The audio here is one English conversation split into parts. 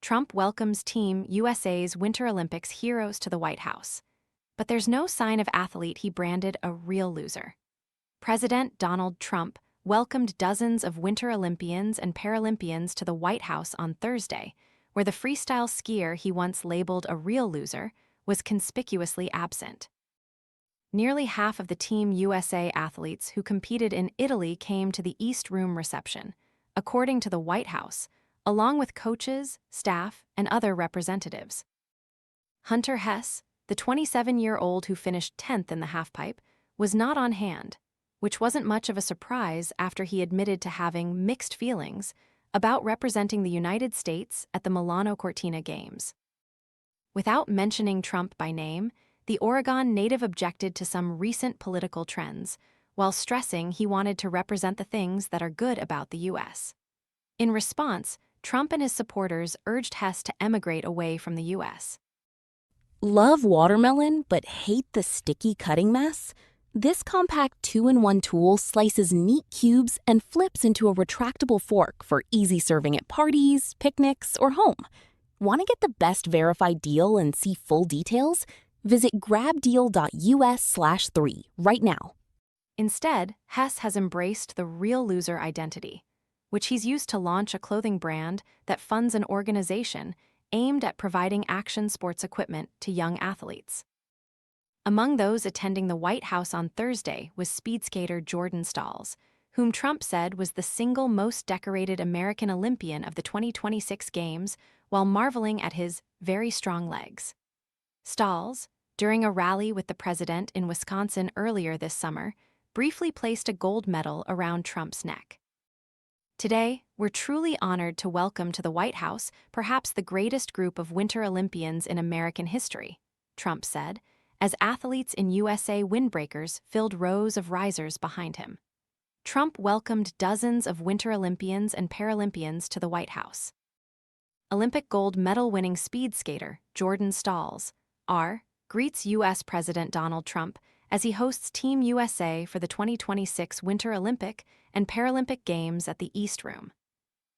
Trump welcomes Team USA's Winter Olympics heroes to the White House. But there's no sign of athlete he branded a real loser. President Donald Trump welcomed dozens of Winter Olympians and Paralympians to the White House on Thursday, where the freestyle skier he once labeled a real loser was conspicuously absent. Nearly half of the Team USA athletes who competed in Italy came to the East Room reception, according to the White House, along with coaches, staff, and other representatives. Hunter Hess, the 27-year-old who finished 10th in the halfpipe, was not on hand, which wasn't much of a surprise after he admitted to having mixed feelings about representing the United States at the Milano-Cortina Games. Without mentioning Trump by name, the Oregon native objected to some recent political trends, while stressing he wanted to represent the things that are good about the U.S. In response, Trump and his supporters urged Hess to emigrate away from the U.S. Love watermelon but hate the sticky cutting mess? This compact 2-in-1 tool slices neat cubes and flips into a retractable fork for easy serving at parties, picnics, or home. Want to get the best verified deal and see full details? Visit grabdeal.us/3 right now. Instead, Hess has embraced the real loser identity, which he's used to launch a clothing brand that funds an organization aimed at providing action sports equipment to young athletes. Among those attending the White House on Thursday was speed skater Jordan Stalls, whom Trump said was the single most decorated American Olympian of the 2026 Games, while marveling at his very strong legs. Stalls, during a rally with the president in Wisconsin earlier this summer, briefly placed a gold medal around Trump's neck. Today, we're truly honored to welcome to the White House perhaps the greatest group of Winter Olympians in American history, Trump said, as athletes in USA windbreakers filled rows of risers behind him. Trump welcomed dozens of Winter Olympians and Paralympians to the White House. Olympic gold medal-winning speed skater Jordan Stalls, greets U.S. President Donald Trump as he hosts Team USA for the 2026 Winter Olympic and Paralympic Games at the East Room.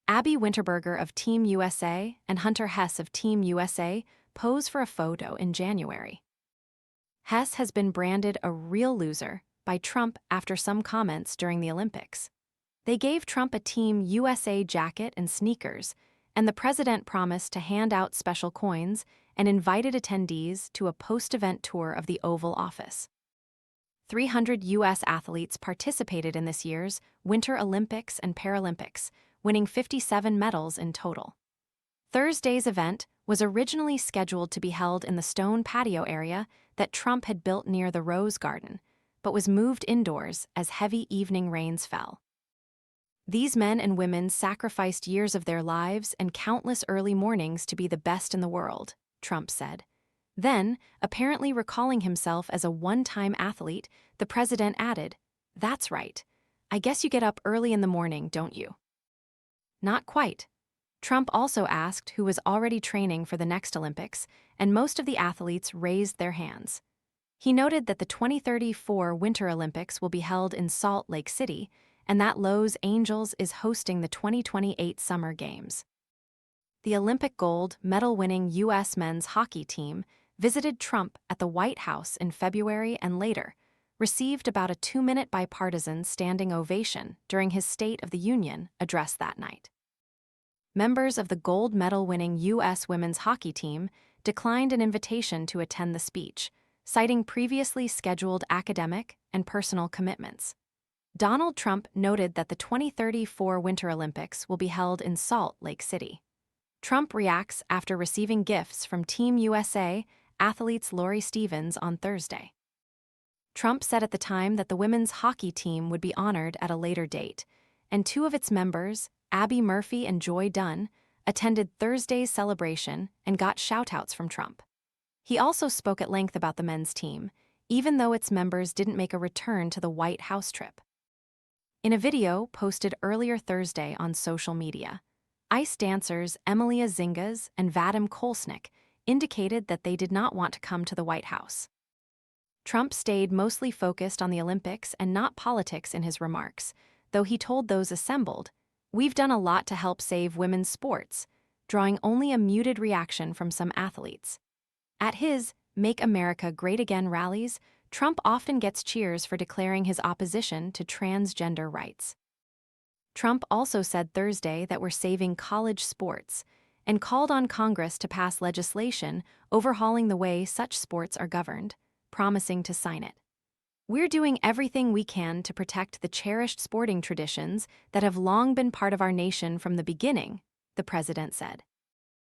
Abby Winterberger of Team USA and Hunter Hess of Team USA pose for a photo in January. Hess has been branded a real loser by Trump after some comments during the Olympics. They gave Trump a Team USA jacket and sneakers, and the president promised to hand out special coins and invited attendees to a post-event tour of the Oval Office. 300 U.S. athletes participated in this year's Winter Olympics and Paralympics, winning 57 medals in total. Thursday's event was originally scheduled to be held in the stone patio area that Trump had built near the Rose Garden, but was moved indoors as heavy evening rains fell. These men and women sacrificed years of their lives and countless early mornings to be the best in the world, Trump said. Then, apparently recalling himself as a one-time athlete, the president added, "That's right. I guess you get up early in the morning, don't you?" Not quite. Trump also asked who was already training for the next Olympics, and most of the athletes raised their hands. He noted that the 2034 Winter Olympics will be held in Salt Lake City, and that Los Angeles is hosting the 2028 Summer Games. The Olympic gold medal-winning U.S. men's hockey team visited Trump at the White House in February and later received about a 2-minute bipartisan standing ovation during his State of the Union address that night. Members of the gold medal-winning U.S. women's hockey team declined an invitation to attend the speech, citing previously scheduled academic and personal commitments. Donald Trump noted that the 2034 Winter Olympics will be held in Salt Lake City. Trump reacts after receiving gifts from Team USA athletes Lori Stevens on Thursday. Trump said at the time that the women's hockey team would be honored at a later date, and two of its members, Abby Murphy and Joy Dunn, attended Thursday's celebration and got shout-outs from Trump. He also spoke at length about the men's team, even though its members didn't make a return to the White House trip. In a video posted earlier Thursday on social media, ice dancers Emilia Zingas and Vadim Kolesnik indicated that they did not want to come to the White House. Trump stayed mostly focused on the Olympics and not politics in his remarks, though he told those assembled, "We've done a lot to help save women's sports. drawing only a muted reaction from some athletes. At his Make America Great Again rallies, Trump often gets cheers for declaring his opposition to transgender rights. Trump also said Thursday that we're saving college sports and called on Congress to pass legislation overhauling the way such sports are governed, promising to sign it. We're doing everything we can to protect the cherished sporting traditions that have long been part of our nation from the beginning, the president said.